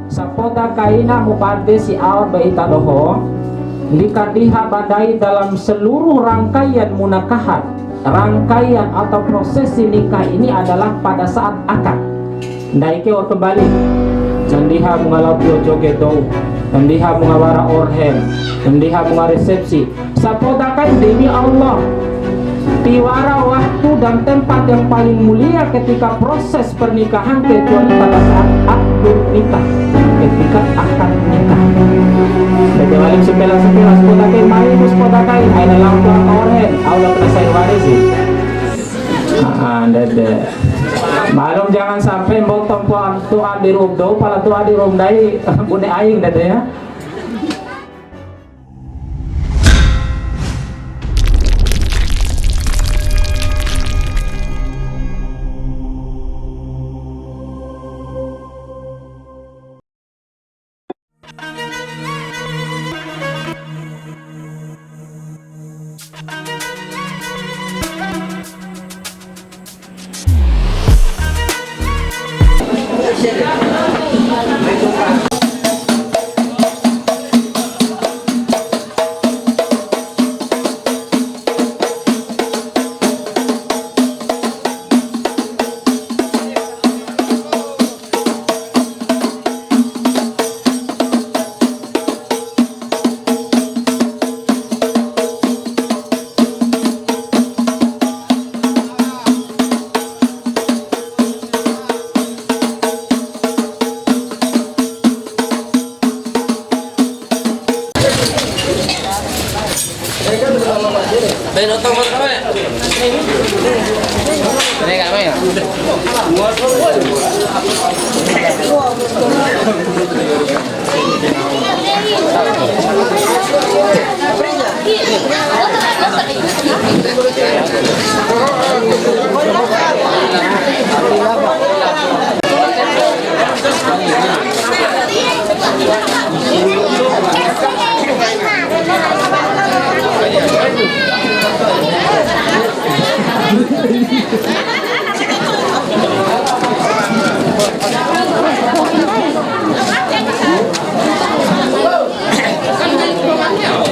Sapoda kaina mupade si awal baita doho dikadiha badai dalam seluruh rangkaian munakahat. Rangkaian atau prosesi nikah ini adalah pada saat akad. Daike or kembali. Nandiha bunga labio joget do. Nandiha bunga wara orhen. Nandiha bunga resepsi. Sapoda kai demi Allah. Tiwara waktu dan tempat yang paling mulia ketika proses pernikahan kecuali pada saat akad nikah, ketika akad nikah. Jadi wali sebelas podakai mari mus podakai aina lang tuang kaorhen aula penasai warisi. Dede. Malum jangan sampai botong tuan di rum do pala tuan di rum dai bune aing dede ya.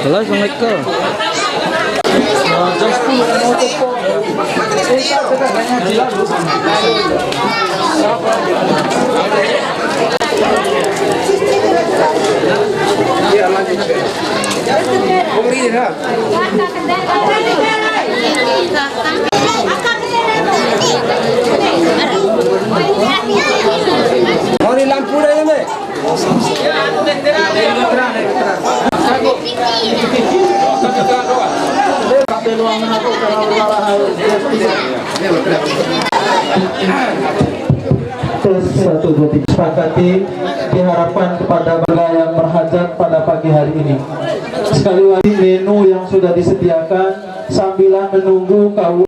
Halo, Assalamualaikum. Mau di lampu dah ini. Satu dua tiga sepakati diharapkan kepada warga yang berhajat pada pagi hari ini. Sekali lagi menu yang sudah disediakan sambilan menunggu kau.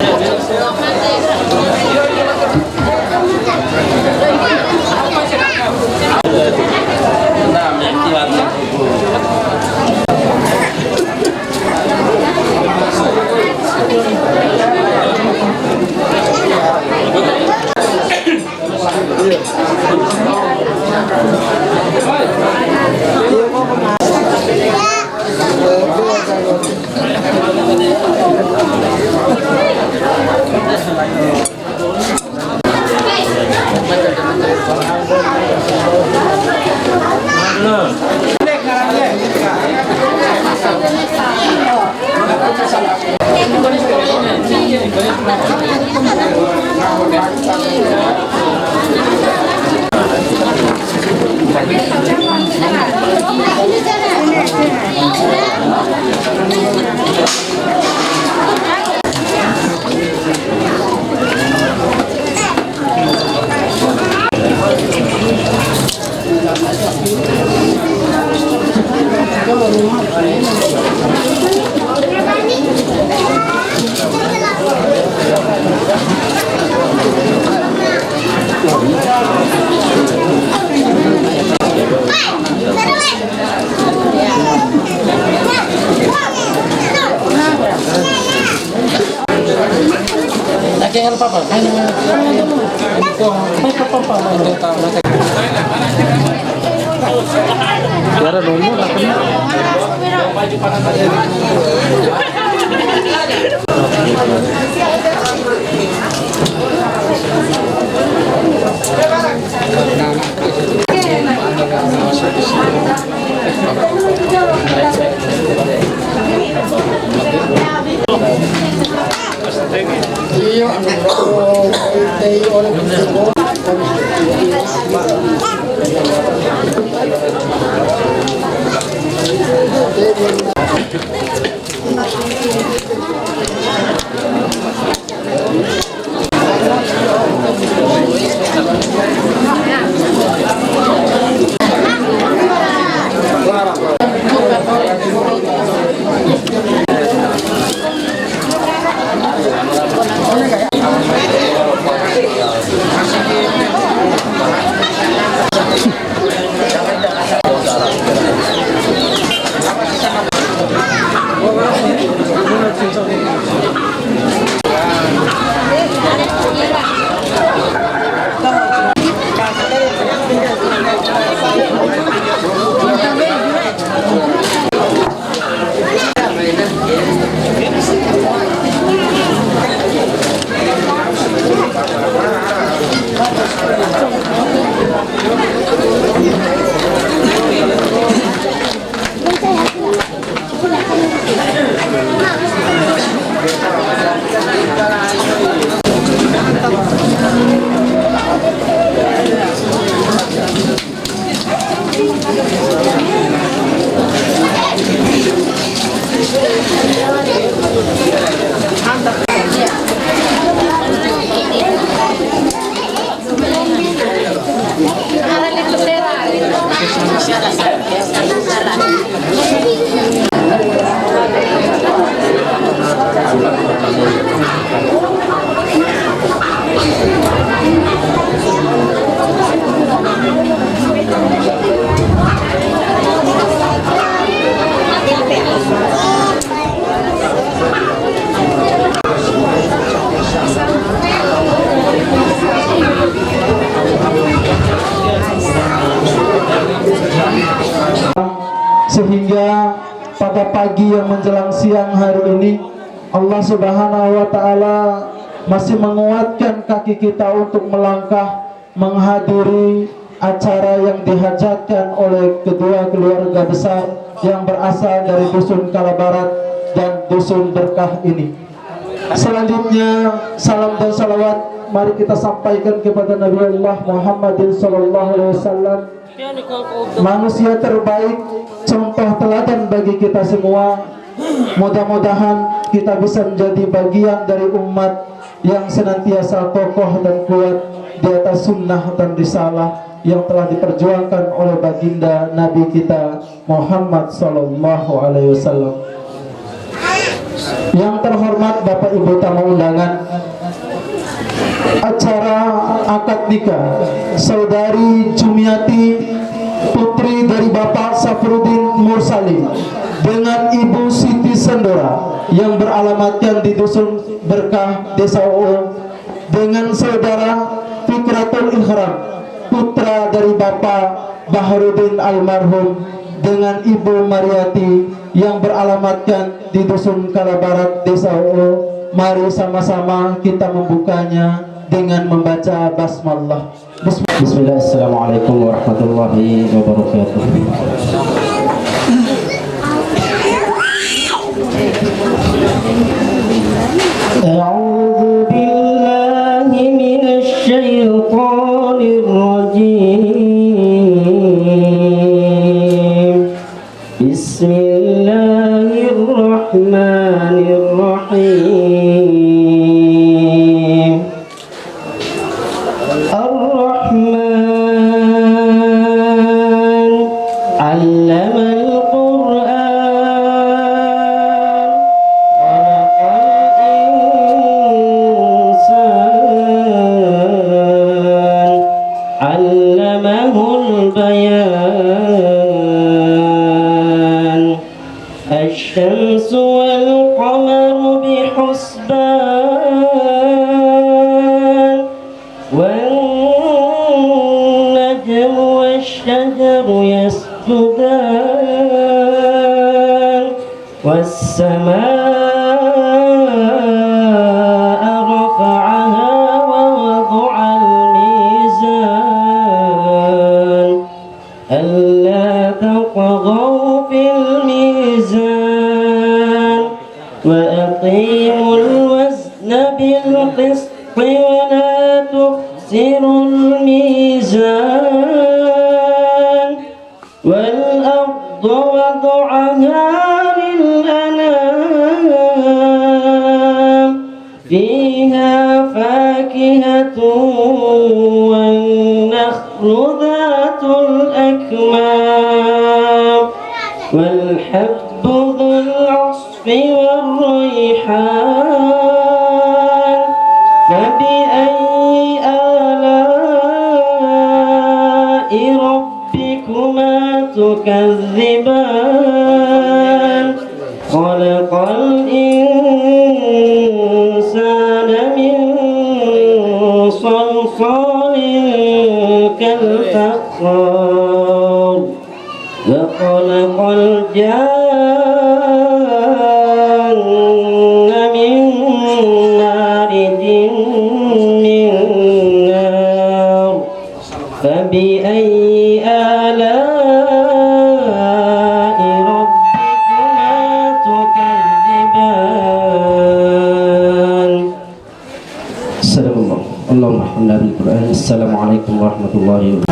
Biar nomor akan. Sehingga pada pagi yang menjelang siang hari ini Allah Subhanahu wa taala masih menguatkan kaki kita untuk melangkah menghadiri acara yang dihajatkan oleh kedua keluarga besar yang berasal dari Dusun Kalabarat dan Dusun Berkah ini. Selanjutnya salam dan salawat mari kita sampaikan kepada Nabi Allah Muhammadin sallallahu alaihi wasallam, manusia terbaik, contoh teladan bagi kita semua. Mudah-mudahan kita bisa menjadi bagian dari umat yang senantiasa kokoh dan kuat di atas sunnah dan risalah yang telah diperjuangkan oleh baginda Nabi kita Muhammad sallallahu alaihi wasallam. Yang terhormat Bapak Ibu tamu undangan, acara akad nikah Saudari Jumiati, putri dari Bapak Safruddin Mursali dengan Ibu Siti Sendora yang beralamatkan di Dusun Berkah, Desa Uung, dengan Saudara Fikratul Ihram, putra dari Bapak Baharudin almarhum, dengan Ibu Mariati yang beralamatkan di Dusun Kalabarat, Desa Uung. Mari sama-sama kita membukanya dengan membaca basmalah. Bismillah. Assalamualaikum warahmatullahi wabarakatuh. A'udzu billahi minasy syaithanir rajim. Bismillahirrahmanirrahim. Ar-Rahman 'allamal Qur'an, khalaqal insan, 'allamahul bayan. Asy-syamsu wal qamaru bihusban, wan najmu wasyjaru والسماء رفعها ووضع الميزان ألا تطغوا في الميزان وأقيموا الوزن بالقسط ولا تخسروا الميزان والأرض وضعها للأنام فيها فاكهة والنخل ذات الأكمام والحب ذو العصف والريحان فبأي آلاء ربكما تكذبان خلق الإنسان من صلصال كالفخار وخلق الجان من مارج من نار فبأي آلاء ربكما تكذبان صدق الله اللهم احفظنا بالقرآن السلام عليكم ورحمة الله وبركاته.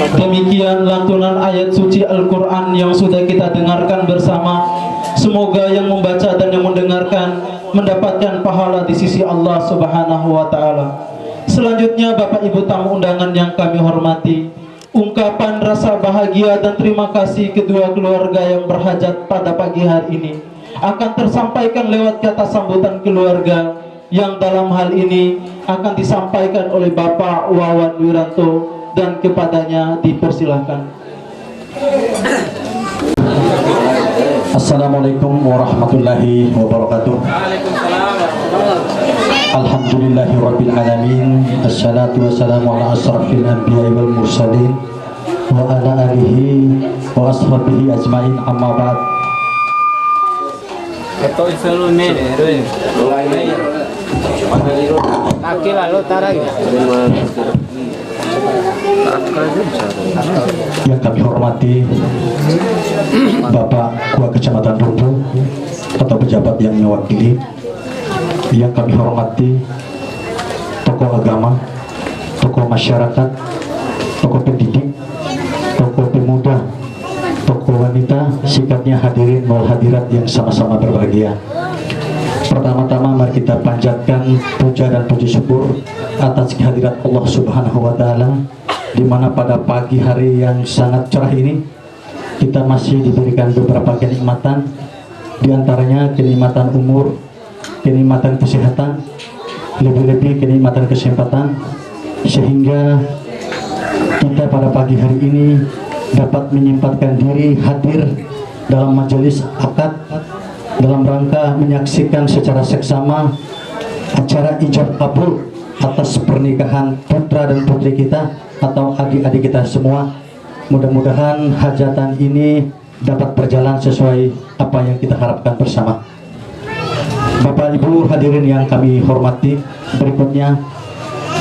Demikian lantunan ayat suci Al-Quran yang sudah kita dengarkan bersama. Semoga yang membaca dan yang mendengarkan mendapatkan pahala di sisi Allah Subhanahu wa Ta'ala. Selanjutnya, Bapak Ibu tamu undangan yang kami hormati, ungkapan rasa bahagia dan terima kasih kedua keluarga yang berhajat pada pagi hari ini akan tersampaikan lewat kata sambutan keluarga yang dalam hal ini akan disampaikan oleh Bapak Wawan Wiranto, dan kepadanya dipersilahkan. Assalamualaikum warahmatullahi wabarakatuh. Alhamdulillahi rabbil alamin. Assalatu wassalamu ala asrafil anbiya'i wal mursalin wa ala alihi wa ashabihi ajmain, amma ba'd. Yang kami hormati Bapak Ketua Kecamatan Rumpu atau pejabat yang mewakili, yang kami hormati tokoh agama, tokoh masyarakat, tokoh pendidik, tokoh pemuda, tokoh wanita, sikapnya hadirin wal hadirat yang sama-sama berbahagia. Pertama-tama mari kita panjatkan puja dan puji syukur atas kehadirat Allah Subhanahu wa Ta'ala, di mana pada pagi hari yang sangat cerah ini kita masih diberikan beberapa kenikmatan, di antaranya kenikmatan umur, kenikmatan kesehatan, lebih-lebih kenikmatan kesempatan, sehingga kita pada pagi hari ini dapat menyempatkan diri hadir dalam majelis akad dalam rangka menyaksikan secara seksama acara ijab kabul atas pernikahan putra dan putri kita atau adik-adik kita semua. Mudah-mudahan hajatan ini dapat berjalan sesuai apa yang kita harapkan bersama. Bapak Ibu hadirin yang kami hormati, berikutnya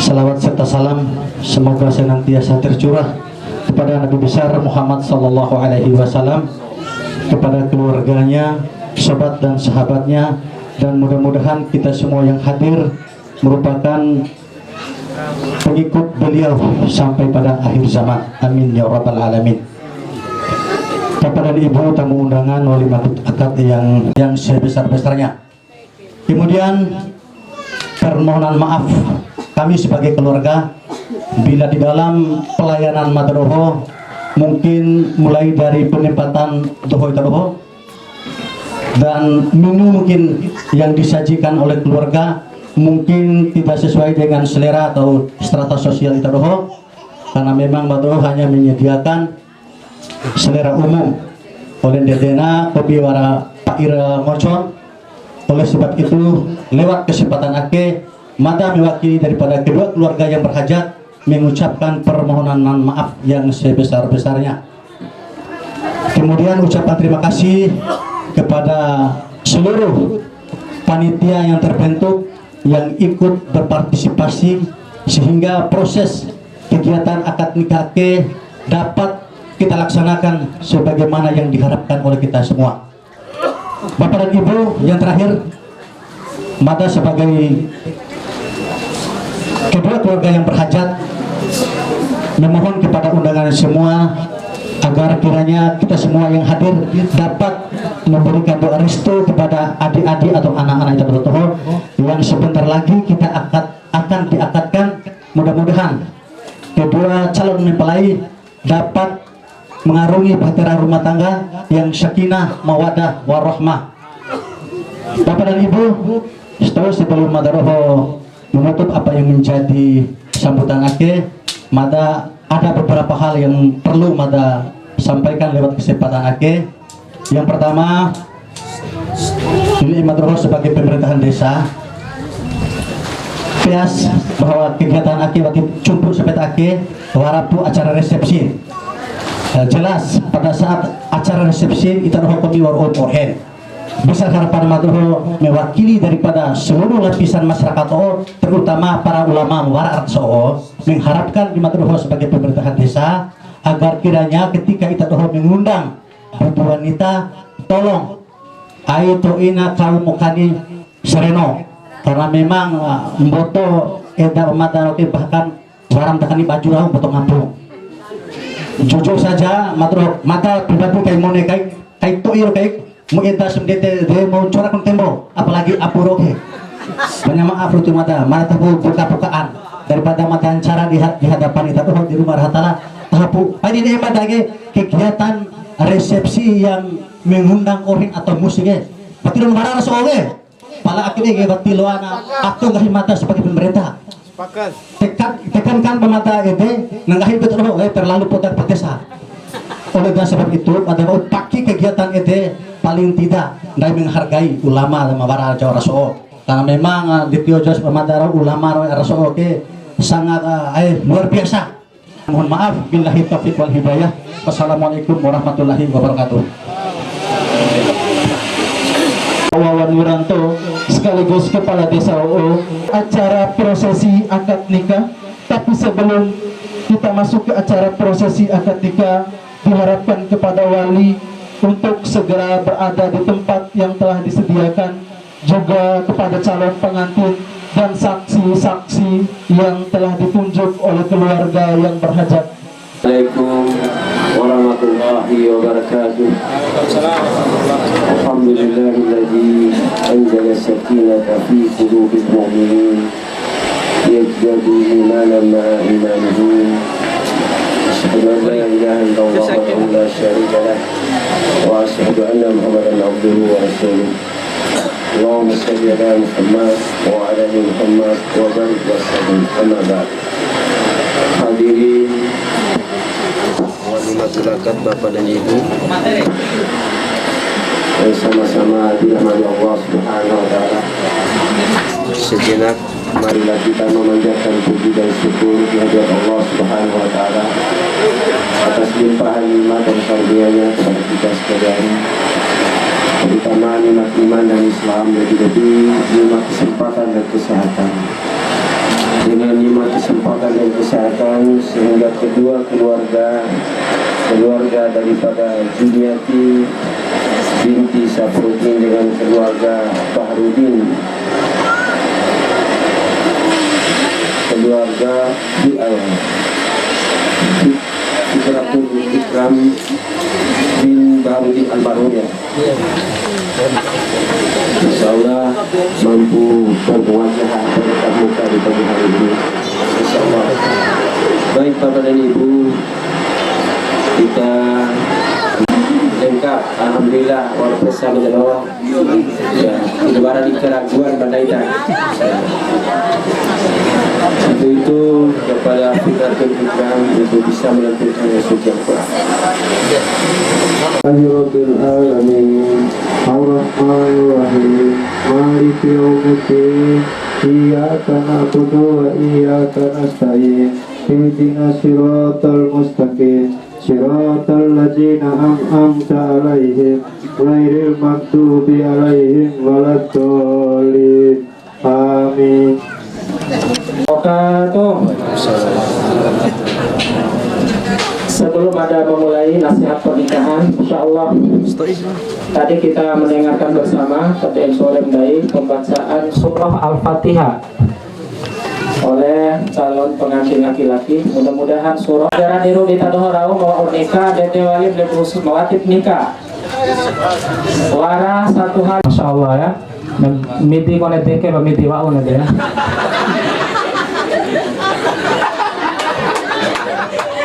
salawat serta salam semoga senantiasa tercurah kepada Nabi besar Muhammad sallallahu alaihi wasallam, kepada keluarganya, sahabat dan sahabatnya, dan mudah-mudahan kita semua yang hadir merupakan pengikut beliau sampai pada akhir zaman. Amin ya rabbal alamin. Bapak dan Ibu tamu undangan walimatul akad yang sebesar-besarnya. Kemudian permohonan maaf kami sebagai keluarga bila di dalam pelayanan Madroho mungkin mulai dari penempatan doho dan menu mungkin yang disajikan oleh keluarga mungkin tidak sesuai dengan selera atau strata sosial Itadoho, karena memang Madroho hanya menyediakan selera umum oleh dedena kopi wara pair mocon. Oleh sebab itu lewat kesempatan ake mada mewakili daripada kedua keluarga yang berhajat mengucapkan permohonan maaf yang sebesar-besarnya. Kemudian ucapan terima kasih kepada seluruh panitia yang terbentuk yang ikut berpartisipasi sehingga proses kegiatan akad nikah dapat kita laksanakan sebagaimana yang diharapkan oleh kita semua. Bapak dan Ibu, yang terakhir, Mada sebagai kedua keluarga yang berhajat memohon kepada undangan semua agar kiranya kita semua yang hadir dapat memberikan doa restu kepada adik-adik atau anak-anak yang bertohor yang sebentar lagi kita akan diakadkan. Mudah-mudahan kedua calon mempelai dapat mengarungi bahtera rumah tangga yang sakinah, mawadah, warahmah. Bapak dan Ibu, sebelum Madaroho menutup apa yang menjadi sambutan akeh, Mada ada beberapa hal yang perlu Mada sampaikan lewat kesempatan akeh. Yang pertama, ini Madaroho sebagai pemerintahan desa pias bahwa kegiatan akeh waktu cumpul sepet akeh warapu acara resepsi. Jelas pada saat acara resepsi kita kopi warhen besar harapan Madroho mewakili daripada seluruh lapisan masyarakat terutama para ulama muara arso mengharapkan di Madroho sebagai pemerintahan desa agar kiranya ketika kita mengundang ibu wanita tolong ayo ina kaum mukani sereno karena memang mboto eda Madroho bahkan warang takani baju rau potong ngampung. Jujur saja, mata pribadi kayak mau kayak toir kayak mau eda sendiri dia mau corak tembo, apalagi apuroke. Banyak maaf rutu mata buka-bukaan daripada mata cara di hadapan kita di rumah Rahatala. Tahapu, ini hebat lagi kegiatan resepsi yang mengundang orang atau musiknya. Pati rumah Rahatala soalnya, pala akhirnya bati loana, aku nggak mata sebagai pemerintah. Tekankan pemata ide nanggahi betul terlalu putar petesa. Oleh sebab itu pada paki kegiatan ide paling tidak dari menghargai ulama dan mawara Jawa Raso karena memang di Tiojas pemadara ulama Raso sangat luar biasa. Mohon maaf, billahi taufiq wal hidayah. Wassalamualaikum warahmatullahi wabarakatuh. Wawan Wiranto sekaligus kepala desa OO acara prosesi akad nikah. Tapi sebelum kita masuk ke acara prosesi akad nikah, diharapkan kepada wali untuk segera berada di tempat yang telah disediakan, juga kepada calon pengantin dan saksi-saksi yang telah ditunjuk oleh keluarga yang berhajat. Assalamualaikum warahmatullahi wabarakatuh. Alhamdulillahilladzi anzala sakinata fi qulubil mu'minin yazdadu imanan ma'a imanihim. Asyhadu an la ilaha illallah wahdahu la syarika lah wa asyhadu anna Muhammadan abduhu wa rasuluh. Allahumma shalli ala Muhammad wa ala ali Muhammad wa barik wa sallim. Amma ba'd. Hadirin masyarakat Bapak dan Ibu yang sama-sama dirahmati Allah Subhanahu wa taala. Sejenak marilah kita memanjatkan puji dan syukur kehadirat Allah Subhanahu wa taala atas limpahan nikmat dan karunia-Nya kepada kita sekalian. Terutama nikmat iman dan Islam, lebih-lebih nikmat kesempatan dan kesehatan. Dengan nikmat kesempatan dan kesehatan sehingga kedua keluarga daripada Juniati binti Safruddin dengan keluarga Bahrudin, keluarga Fikratul Ikram bin Bahrudin Al-Barudiyah, insyaallah mampu berwajah bertatap muka di pagi hari ini, insyaallah. Baik Bapak dan Ibu, kita lengkap, alhamdulillah, walaupun bersama Allah ya, lebaran di keraguan bandaitan. Untuk itu kepada Fikratul Ikram untuk bisa melantunkan suci Al-Quran. Rabbil alamin ar-rahmanir rahim maliki yaumiddin iyyaka na'budu wa iyyaka nasta'in ihdinas siratal mustaqim صراط الذين أنعمت عليهم غير المغضوب عليهم ولا الضالين آمين. Sebelum ada memulai nasihat pernikahan, insyaallah tadi kita mendengarkan bersama pada sore mendayi pembacaan surah Al-Fatihah oleh calon pengantin laki-laki. Mudah-mudahan surah ajaran iru ditadohorau mau nikah dan dewali khusus mewatib nikah. Wara satu hal, insyaallah ya. Miti konet deke miti waun aja ya.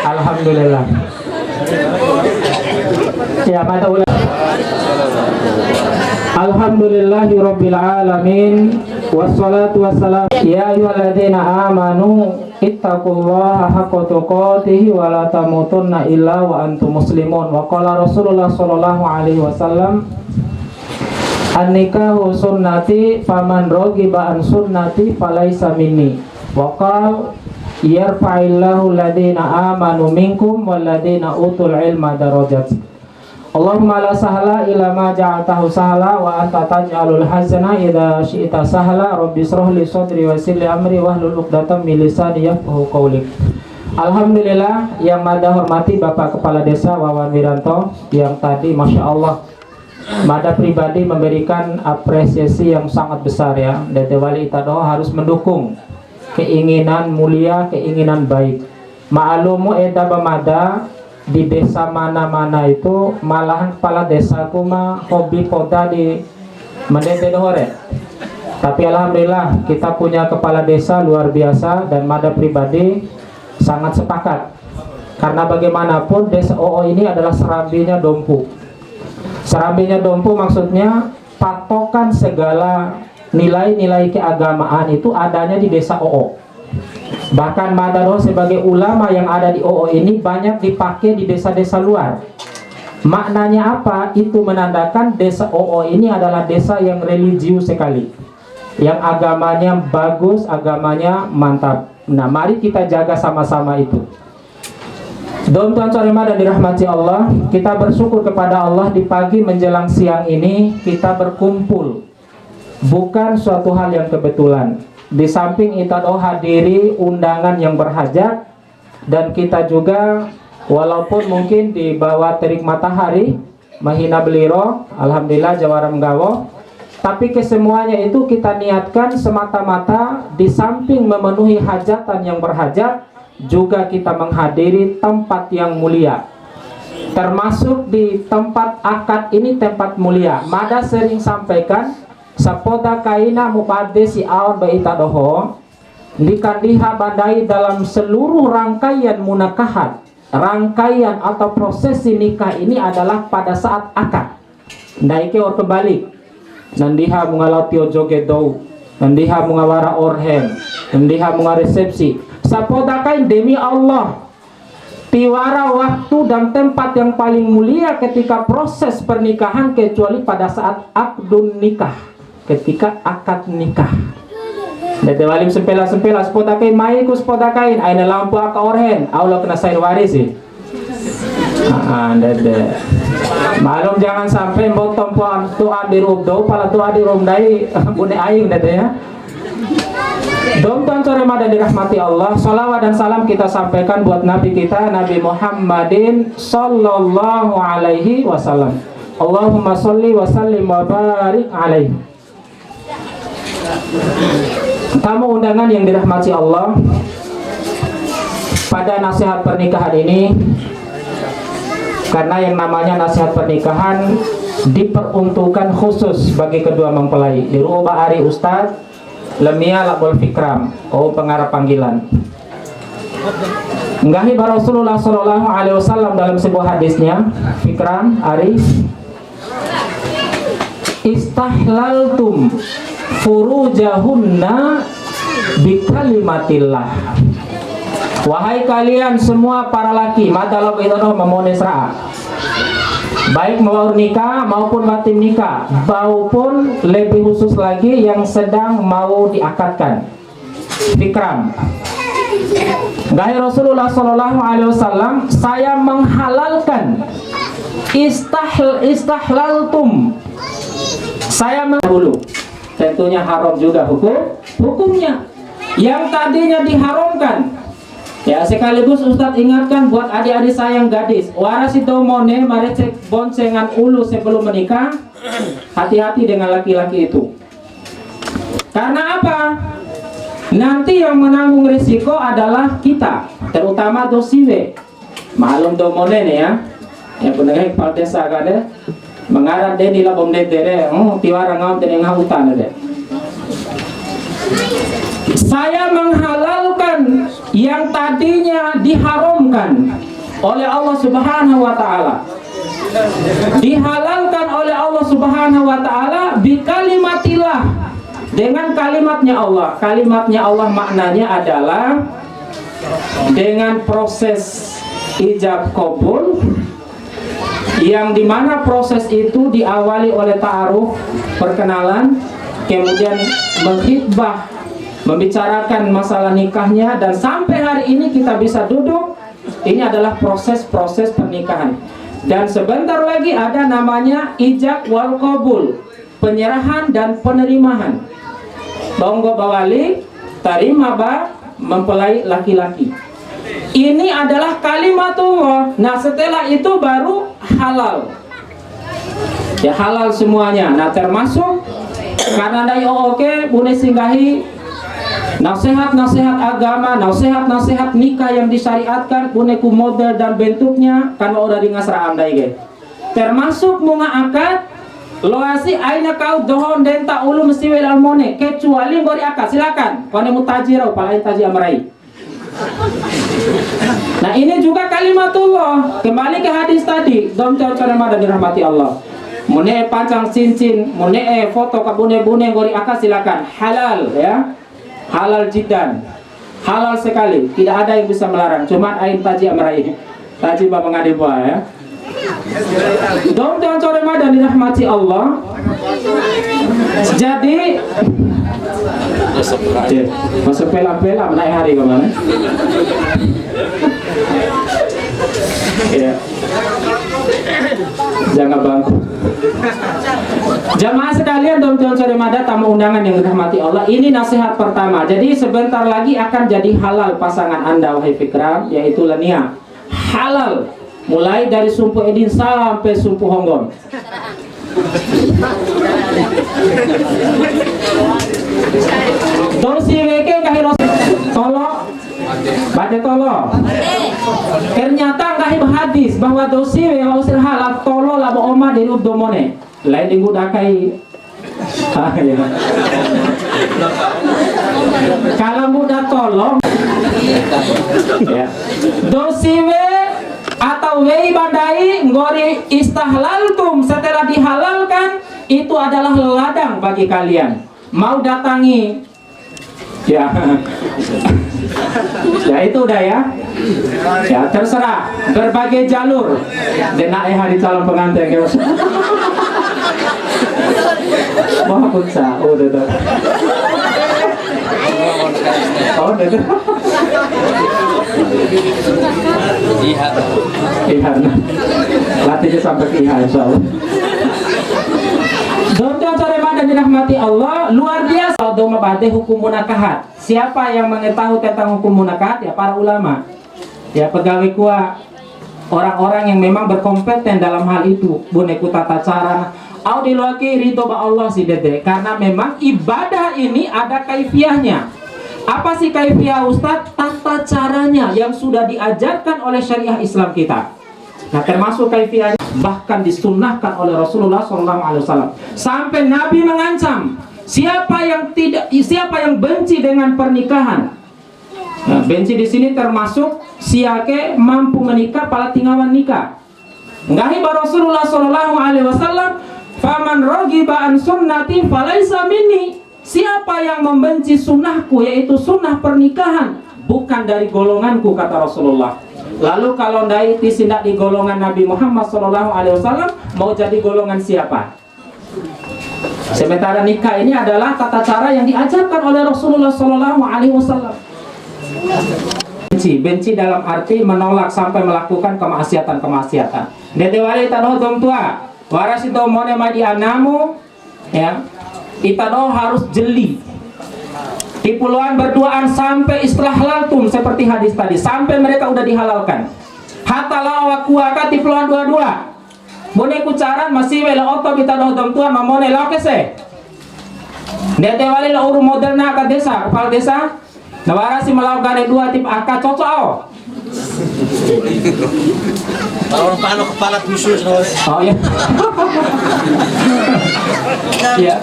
Alhamdulillah. Ya, mata ulang. Alhamdulillahirabbil alamin wassalatu wassalam ya ayyuhalladzina amanu ittaqullaha haqqa tuqatih wa la tamutunna illa wa antum muslimun. Wa qala Rasulullah sallallahu alaihi wasallam an-nikahu sunnati faman raghiba an sunnati falaysa minni. Wa qala yarfa'illahu alladhina amanu minkum walladhina utul ilma darajat. Allahumma la sahla illa ma ja'altahu sahla wa anta taj'alul hazana idza syi'ta sahla. Rabbi shrah li sadri wa yassir li amri wahlul 'uqdatam min lisani yafqahu qawli. Alhamdulillah, yang mada hormati Bapak Kepala Desa Wawan Wiranto yang tadi Masya Allah mada pribadi memberikan apresiasi yang sangat besar ya. Dede Wali Itado harus mendukung keinginan mulia, keinginan baik. Ma'lumu eda bamada di desa mana-mana itu malahan kepala desaku mah hobi poda di mendede dohore. Tapi alhamdulillah kita punya kepala desa luar biasa dan mada pribadi sangat sepakat. Karena bagaimanapun desa OO ini adalah serambinya Dompu. Serambinya Dompu maksudnya patokan segala nilai-nilai keagamaan itu adanya di desa OO. Bahkan Madaro sebagai ulama yang ada di OO ini banyak dipakai di desa-desa luar. Maknanya apa? Itu menandakan desa OO ini adalah desa yang religius sekali, yang agamanya bagus, agamanya mantap. Nah, mari kita jaga sama-sama itu. Tuan-tuan Sorima dan dirahmati Allah, kita bersyukur kepada Allah di pagi menjelang siang ini kita berkumpul. Bukan suatu hal yang kebetulan. Di samping Itado hadiri undangan yang berhajat, dan kita juga walaupun mungkin di bawah terik matahari mahina beliro, alhamdulillah jawara menggawo, tapi kesemuanya itu kita niatkan semata-mata di samping memenuhi hajatan yang berhajat, juga kita menghadiri tempat yang mulia. Termasuk di tempat akad ini tempat mulia. Mada sering sampaikan sapoda kaina mupade si aon baita doho dikandiha bandai dalam seluruh rangkaian munakahat. Rangkaian atau prosesi nikah ini adalah pada saat akad. Naike or kembali nandiha mungalau tio jogedo, nandiha mungawara orhen, nandiha munga resepsi. Sapoda kain demi Allah tiwara waktu dan tempat yang paling mulia ketika proses pernikahan kecuali pada saat akdun nikah, ketika akad nikah. Dede walim sempela-sempela spotakai mai ku spotakain aina lampu aka orhen Allah kena sair waris sih. Dede malum jangan sampai mbok tompoan tuan di rumdo pala tuan di rumdai bune aing dede ya. Tuan-tuan Sorima dan dirahmati Allah, salawat dan salam kita sampaikan buat Nabi kita Nabi Muhammadin sallallahu alaihi wasallam. Allahumma sholli wa sallim wa barik alaihi. Tamu undangan yang dirahmati Allah, pada nasihat pernikahan ini, karena yang namanya nasihat pernikahan diperuntukkan khusus bagi kedua mempelai. Di rumah Ari Ustadz Lemia Labul Fikram, pengarah panggilan. Nggahi Rasulullah Sallallahu Alaihi Wasallam dalam sebuah hadisnya, Fikram Ari, istahlaltum furujahunna bikalimatillah. Wahai kalian semua para laki, mata lo itu memohon Isra, baik mau nikah maupun batin nikah, maupun lebih khusus lagi yang sedang mau diakadkan. Fikram, Dari Rasulullah Shallallahu Alaihi Wasallam, saya menghalalkan istahlaltum. Saya dulu, tentunya haram juga hukumnya. Yang tadinya diharamkan. Ya, sekaligus Ustadz ingatkan buat adik-adik saya yang gadis, waras itu mone mari cek boncengan ulu sebelum menikah. Hati-hati dengan laki-laki itu. Karena apa? Nanti yang menanggung risiko adalah kita, terutama dosiwe. Malum do mone nih ya. Yang pendengar kepala desa gade mengarah deh di labom dere, tiwara ngau tenengah hutan deh. Saya menghalalkan yang tadinya diharamkan oleh Allah Subhanahu wa taala. Dihalalkan oleh Allah Subhanahu wa taala bi kalimatillah, dengan kalimatnya Allah. Kalimatnya Allah maknanya adalah dengan proses ijab qabul, yang dimana proses itu diawali oleh ta'aruf, perkenalan, kemudian menghitbah, membicarakan masalah nikahnya, dan sampai hari ini kita bisa duduk. Ini adalah proses-proses pernikahan. Dan sebentar lagi ada namanya ijab wal qabul, penyerahan dan penerimaan. Bonggo bawali, tarima ba, mempelai laki-laki. Ini adalah kalimatullah. Nah, setelah itu baru halal. Ya, halal semuanya. Nah, termasuk karena dari oke, boleh singgahi nasihat-nasihat agama, nasihat-nasihat nikah yang disyariatkan, puneku model dan bentuknya kan udah di ngasra andai ge. Termasuk bunga akad, loasi aina kau dohon denta ulu mesti welal mone, kecuali gori akad, silakan. Kau nemu tajirau, palain taji amrai. Nah, ini juga kalimatullah. Kembali ke hadis tadi, dom cor-cor Ramadan dirahmati Allah. Mune pancang cincin, mune foto kabune-bune gori akad, silakan. Halal ya. Halal jidan, halal sekali, tidak ada yang bisa melarang. Cuman ain taji amrai, taji bapak ngadeba ya. Dom cor Ramadan dirahmati Allah. Jadi masuk pela-pela menaik hari kemana? Ya. Jangan bangku. Jamaah sekalian, dom-dom sore mada tamu undangan yang dirahmati Allah, ini nasihat pertama. Jadi sebentar lagi akan jadi halal pasangan Anda wahai Fikram, yaitu Lenia. Halal mulai dari sumpu Edin sampai sumpu Honggon. Dong si weke kahiro tolo bade tolo. Ternyata kahib hadis bahwa dosi weusil halal tolo labo oma di ubdomone. Lain di gudakai. Kalau mudah tolong ya. Dosi we atau wei badai ngori istahlaltum, setelah dihalalkan itu adalah ladang bagi kalian. Mau datangi ya. Ya itu udah ya. Ya terserah, berbagai jalur. Denai hari calon pengantin ya. Wah putsa, udah. Oh, udah. Ihan. Latihnya sampai ke ihan insyaallah. Dom-dom sore dan dirahmati Allah, luar biasa. Doma bade hukum munakahat. Siapa yang mengetahui tentang hukum munakahat? Ya para ulama. Ya pegawai kuah, orang-orang yang memang berkompeten dalam hal itu. Buneku tata cara. Audiloki ridho ba Allah si dede. Karena memang ibadah ini ada kaifiahnya. Apa sih kaifiah Ustadz? Tata caranya yang sudah diajarkan oleh syariah Islam kita. Nah termasuk kaifiahnya bahkan disunnahkan oleh Rasulullah SAW. Sampai Nabi mengancam siapa yang benci dengan pernikahan. Nah, benci di sini termasuk siake mampu menikah pala tingawan nikah. Ngahi Rasulullah SAW, faman rogiba an sunnati falaisa minni. Siapa yang membenci sunnahku, yaitu sunnah pernikahan, bukan dari golonganku, kata Rasulullah. Lalu kalau ndai tidak di golongan Nabi Muhammad SAW, mau jadi golongan siapa? Sementara nikah ini adalah tata cara yang diajarkan oleh Rasulullah SAW. Benci dalam arti menolak sampai melakukan kemaksiatan. Dede wali tano dom tua, waras itu mone madi anamu, ya, itano harus jeli. Di puluhan berduaan sampai istilah laltum seperti hadis tadi, sampai mereka udah dihalalkan. Hatta lawa kuaka di puluhan dua-dua. Bone kucaran masih wela oto itano dom tua mamone lokese. Dede wali la uru moderna ke desa, kepala desa. Nawara si melakukan dua tip angka cocok. Orang paano kepala khusus. Oh ya. Ya.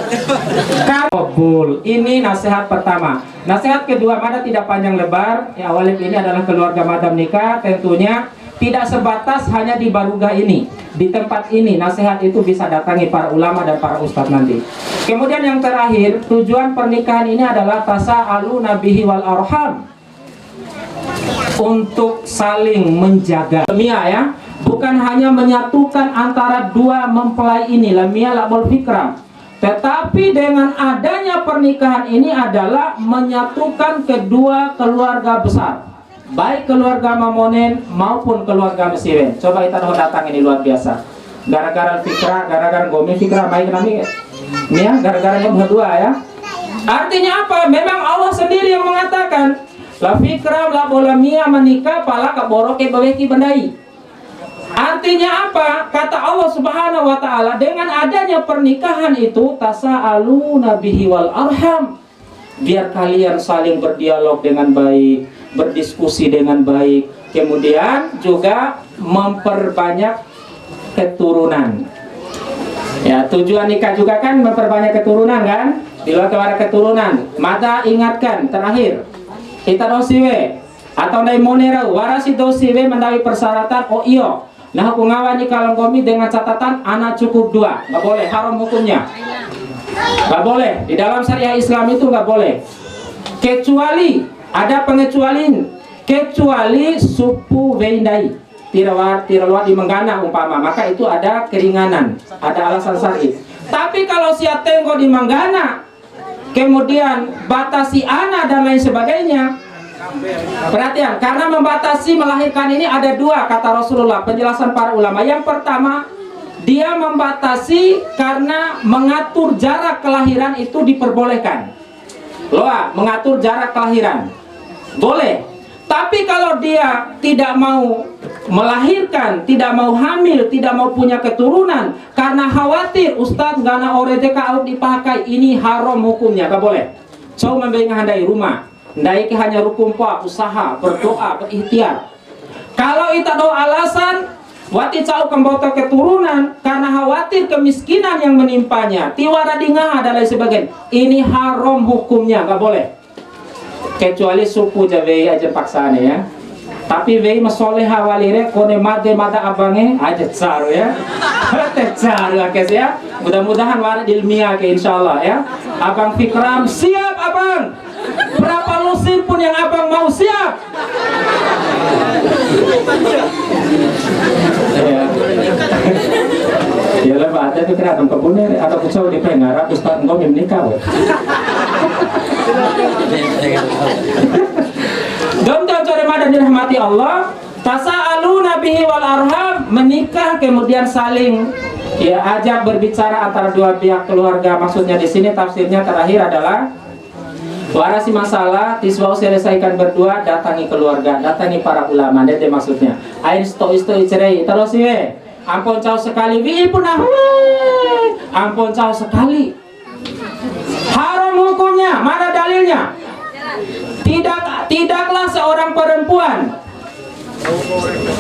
Kabul. Ini nasihat pertama. Nasihat kedua, Mada tidak panjang lebar. Ya, awalnya ini adalah keluarga Madam nikah. Tentunya tidak sebatas hanya di Barugah ini, di tempat ini. Nasihat itu bisa datangi para ulama dan para ustadz nanti. Kemudian yang terakhir, tujuan pernikahan ini adalah tasa'alu nabihi wal arham, untuk saling menjaga. Lamia ya, bukan hanya menyatukan antara dua mempelai ini, lamia labul fikram, tetapi dengan adanya pernikahan ini adalah menyatukan kedua keluarga besar, baik keluarga Mamonen maupun keluarga Mesiren. Coba kita datang ini luar biasa. Gara-gara fikra, gara-gara gomi fikra, baik nami. Ini ya, gara-gara yang berdua ya. Artinya apa? Memang Allah sendiri yang mengatakan, la fikra la bolamia menikah pala kaboroke baweki bandai. Artinya apa? Kata Allah Subhanahu wa taala, dengan adanya pernikahan itu tasa'alu nabihi wal arham, biar kalian saling berdialog dengan baik, berdiskusi dengan baik, kemudian juga memperbanyak keturunan. Ya, tujuan nikah juga kan memperbanyak keturunan kan? Di luar kepada keturunan. Mata ingatkan terakhir. Kita dosiwe atau nai monera warasi dosiwe mendawi persyaratan oh iyo. Nah aku ngawani kalau komi dengan catatan anak cukup 2. Nggak boleh, haram hukumnya. Nggak boleh. Di dalam syariah Islam itu nggak boleh. Kecuali ada pengecualian, kecuali supu weindai. Tirawat di menggana umpama, maka itu ada keringanan, ada alasan syar'i. Tapi kalau siat tenggo di menggana, kemudian batasi anak dan lain sebagainya, perhatian, karena membatasi melahirkan ini ada 2 kata Rasulullah, penjelasan para ulama. Yang pertama, dia membatasi karena mengatur jarak kelahiran itu diperbolehkan. Loa, mengatur jarak kelahiran boleh. Tapi kalau dia tidak mau melahirkan, tidak mau hamil, tidak mau punya keturunan, karena khawatir Ustadz gana orete kau dipakai, ini haram hukumnya, gak boleh. Coba membengahandai rumah, ndaiki hanya rukun pa, usaha, berdoa, berikhtiar. Kalau itu ada alasan, wati cau kembota keturunan, karena khawatir kemiskinan yang menimpanya, tiwara dingah dan lain sebagainya, ini haram hukumnya, gak boleh. Kecuali suku jawe aja paksane ya. Tapi wei masoleh hawalire kone made mada abange aja caru ya. Caru akes ya. Mudah-mudahan warna ilmiah ke insyaallah ya. Abang Fikram siap abang. Berapa lusin pun yang abang mau siap. Ya lah ada tuh kira kebunnya atau kusau di pengarap Ustaz engkau menikah. Domto corema dan dirahmati Allah, tasa'alu nabihi wal arham, menikah kemudian saling ya ajak berbicara antara dua pihak keluarga. Maksudnya di sini tafsirnya terakhir adalah warasi masalah tiswau selesaikan berdua, datangi keluarga, datangi para ulama. Dede maksudnya. Ain sto cerai terus we. Ampun cau sekali wi pun ampun cau sekali. Haram hukumnya, mana dalilnya? Tidaklah seorang perempuan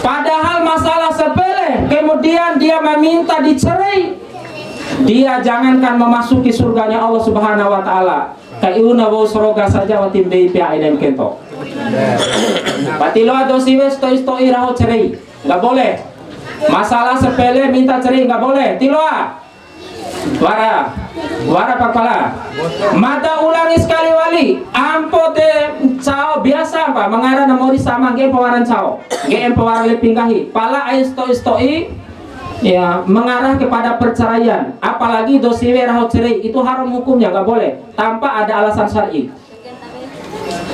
padahal masalah sepele kemudian dia meminta dicerai, dia jangankan memasuki surganya Allah Subhanahu wa taala. Kaiuna wo soroga saja watim bei pia inem kento. Patilo adosi wes to iraho cerai. Enggak boleh. Masalah sepele minta cerai enggak boleh. Tiloa. Wara pakpala. Mata ulangi sekali wali. Ampo te cao biasa apa? Mengarah namori sama ge pewaran cao. Ge pewaran lepinggahi. Pala ai stoi ya mengarah kepada perceraian. Apalagi dosiwe raho cerai itu haram hukumnya, nggak boleh tanpa ada alasan syar'i.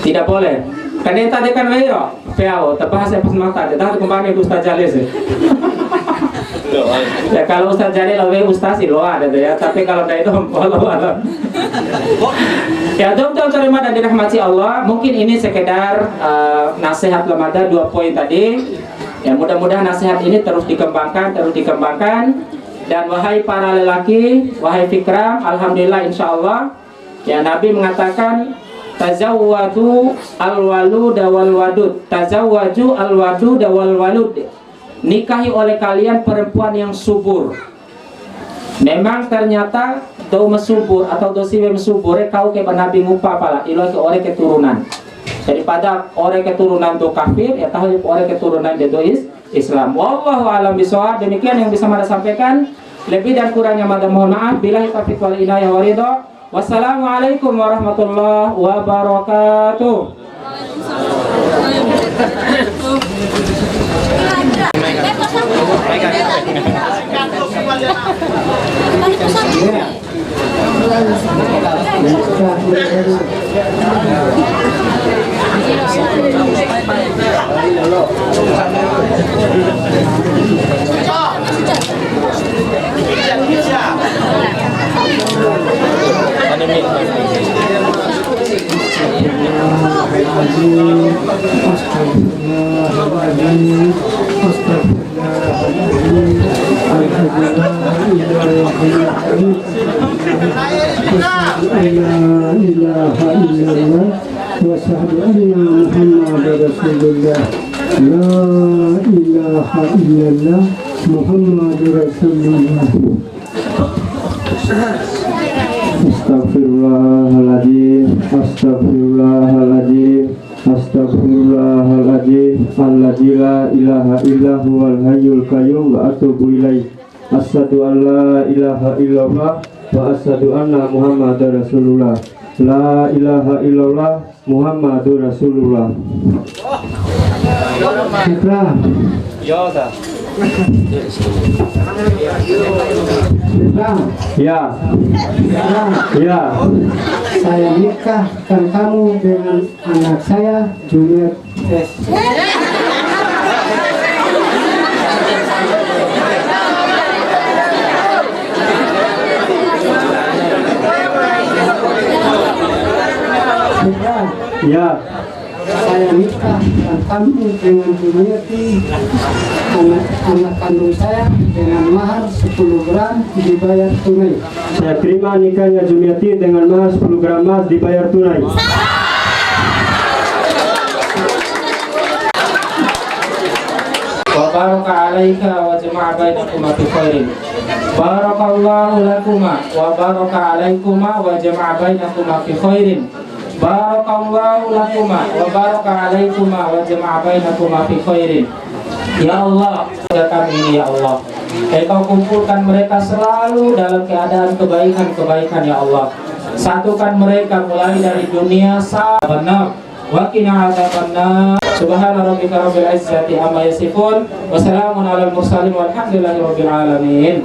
Tidak boleh. Kan tadi kan wiro, piao, tapi saya pas mata, dah kembali ke Ustaz Jalil sih. Ya kalau Ustaz Jalil lebih Ustaz sih loh ada tuh ya, tapi kalau dari itu follow alam. Ya dokter terima dan dirahmati Allah, mungkin ini sekedar nasihat lemada 2 poin tadi. Ya mudah-mudahan nasihat ini terus dikembangkan. Dan wahai para lelaki, wahai fikram, alhamdulillah insyaallah ya Nabi mengatakan tazawwadu al-walud wal wadud. Tazawwaju al-wadud wal walud. Nikahi oleh kalian perempuan yang subur. Memang ternyata do mesubur atau do siwe mesubur kau ke Nabi ngupa pala ilo ke ore keturunan. Daripada ore keturunan do kafir ya tahu ore keturunan do Islam. Wallahu a'lam bishawab. Demikian yang bisa Mada sampaikan. Lebih dan kurangnya Mada mohon maaf. Billahi taufiq wal hidayah wa ridha. Wassalamualaikum warahmatullahi wabarakatuh. Astagfirullahaladzim, astagfirullahaladzim, astagfirullahaladzim. Alladzi la ilaha illa huwal hayyul qayyum wa atubu ilaih. Asyhadu an la ilaha illallah wa asyhadu anna Muhammadar Rasulullah. La ilaha illallah Muhammadur Rasulullah. Ikram. Ya. Ya. Saya nikahkan kamu dengan anak saya Juliet S. Ya. Saya nikahkan kamu dengan Juliet, anak kandung saya, dengan mahar 10 gram dibayar tunai. Saya terima nikahnya Jumiati dengan mahar 10 gram emas dibayar tunai. Wa baraka alaika wa jama'a bainakuma fi khairin. Barakallahu lakuma wa baraka alaikuma wa jama'a bainakuma fi khairin. Barakallahu lakuma wa baraka alaikuma wa jama'a bainakuma fi khairin. Ya Allah, kami ini ya Allah. Engkau kumpulkan mereka selalu dalam keadaan kebaikan ya Allah. Satukan mereka mulai dari dunia sampai wa qina adzabannar. Subhana rabbika rabbil izzati amma yasifun wa salamun alal mursalin walhamdulillahi rabbil alamin.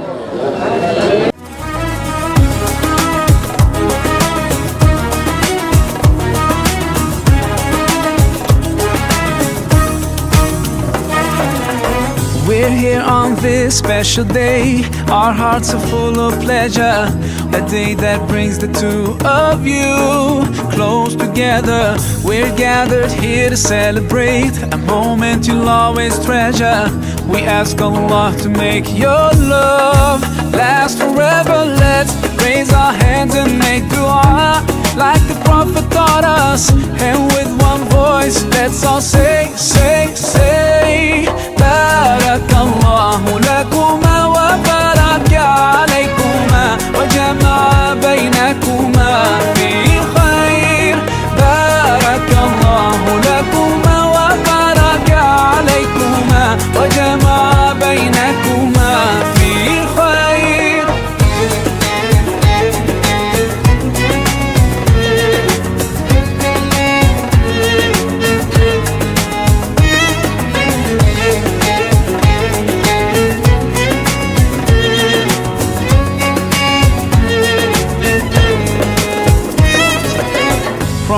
We're here on this special day. Our hearts are full of pleasure. A day that brings the two of you close together. We're gathered here to celebrate a moment you'll always treasure. We ask Allah to make your love last forever. Let's raise our hands and make dua like the Prophet taught us. And with one voice, let's all say, say, say. Barakallahu lakuma wa baraka alaykuma wa jama'a bainakuma fi khair. Barakallahu lakuma wa baraka alaykuma wa jama'a bainakuma fi khair.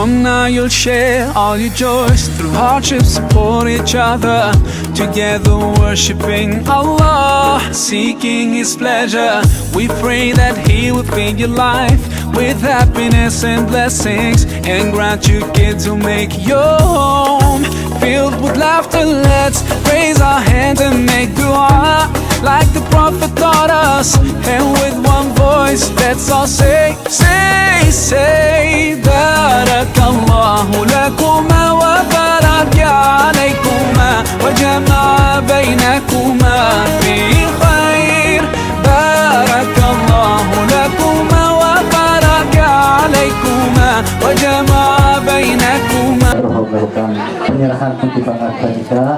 From now you'll share all your joys. Through hardships support each other. Together worshiping Allah, seeking His pleasure. We pray that He will fill your life with happiness and blessings, and grant you kids who make your home filled with laughter. Let's raise our hands and make dua like the Prophet taught us, and with one voice let's all say, say, say, Barakallahu lakuma wa baraka alaykuma wa jama'a baynakuma fi khair. Barakallahu lakuma wa baraka alaykuma wa jama'a baynakuma. Melakukan penyerahan kutipan akta nikah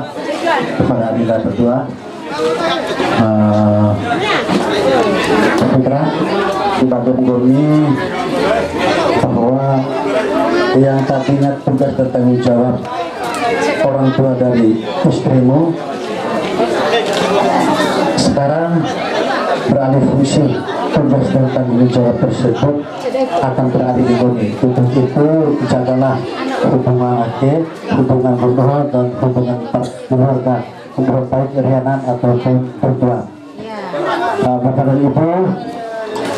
kepada adinda berdua. Putra dibantu murni bahwa yang tadinya tugas dan tanggung jawab orang tua dari istrimu sekarang beralih fungsi. Tugas dan tanggung jawab tersebut akan beralih di murni. Untuk itu jagalah hubungan akhir, hubungan berdoa dan hubungan keluarga, hubungan baik rianan ataupun bertuan. Bapak dan Ibu,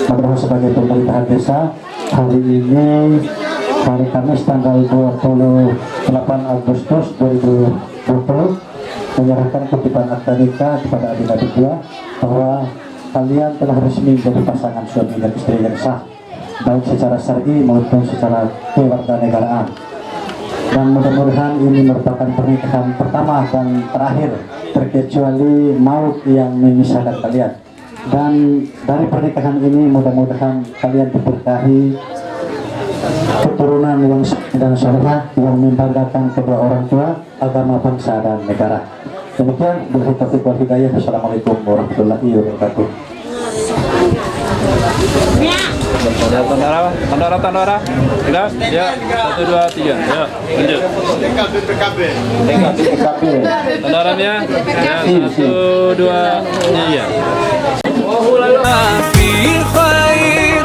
Bapak sebagai pemerintahan desa, hari ini hari Kamis tanggal 28 Agustus 2020 menyerahkan kutipan akta nikah kepada adinda berdua bahwa kalian telah resmi menjadi pasangan suami dan istri yang sah, baik secara syar'i maupun secara kewarganegaraan. Dan mudah-mudahan ini merupakan pernikahan pertama dan terakhir, terkecuali maut yang memisahkan kalian. Dan dari pernikahan ini mudah-mudahan kalian diberkahi keturunan yang dan salehah yang membanggakan kedua orang tua, agama, bangsa dan negara. Demikian, billahi taufiq wal hidayah. Assalamualaikum warahmatullahi wabarakatuh. Tanda. Sudah? Ya. 1, 2, 3. Ya. Lanjut. Tandarannya. Ya. 1, 2. Iya. Fi khair.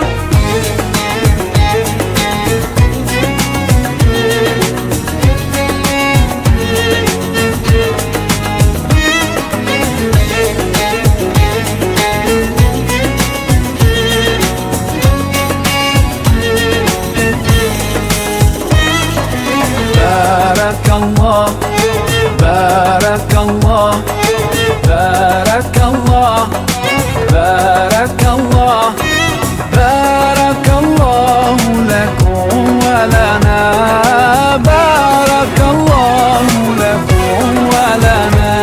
Barakallah, Barakallah, Barakallah, Barakallah, Barakallahu lakum wa lana, Barakallahu lakum wa lana.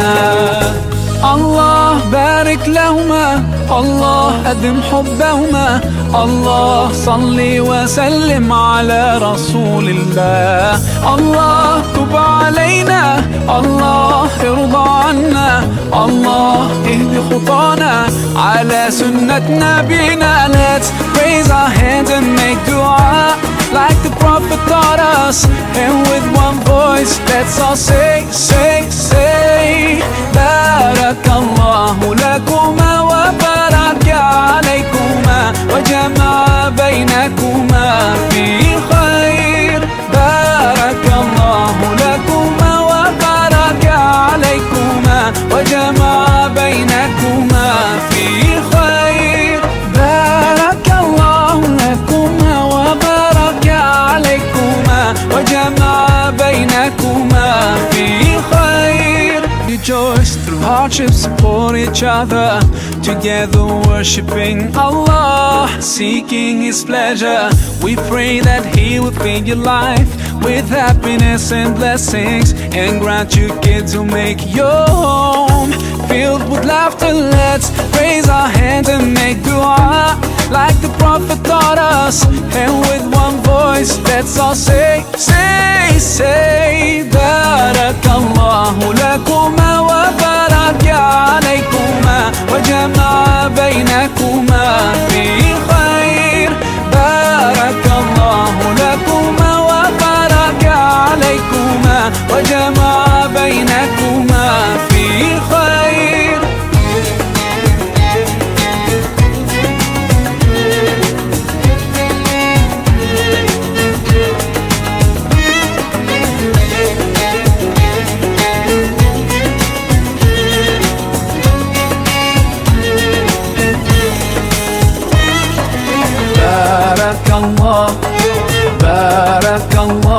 Allah barik lahuma, Allah adim hubbahuma, Allah salli wa sallim ala rasulillah. Allah tub alayna, Allah irda anna, Allah ihdi khutana ala sunnat nabina. Let's raise our hands and make dua like the Prophet taught us, and with one voice let's all say, say, say, Barakallahu lakuma wa baraka alaykuma wa jama'a baynakuma fi khair. Barakallahu lakuma wa baraka alaykuma wa jama'a baynakuma fi khair. Barakallahu lakuma wa baraka alaykuma wa jama'a baynakuma fi khair. Rejoice through hardships, support each other. Together worshiping Allah, seeking His pleasure. We pray that He will fill your life with happiness and blessings, and grant you kids who make your home filled with laughter. Let's raise our hands and make dua like the Prophet taught us, and with one voice let's all say, say, say, Barakallahu lakuma wa baraka alaykuma wa jama'a baynakuma fi khair. Barakallahu lakuma wa baraka alaykuma wa jama'a baynakuma fi khair.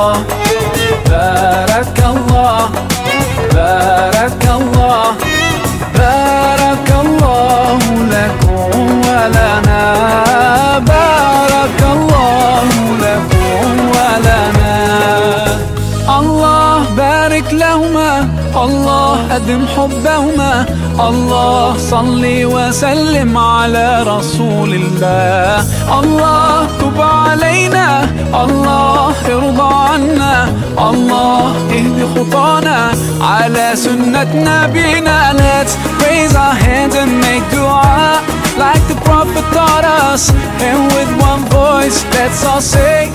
الله بارك الله بارك الله بارك الله لكم ولنا بارك الله لكم ولنا الله بارك لهما الله أدم حبهما الله صل وسلم على رسول الله الله تب علينا الله ارضى عنا الله اهد خطانا على سنة نبينا. Let's raise our hands and make dua like the Prophet taught us, and with one voice let's all say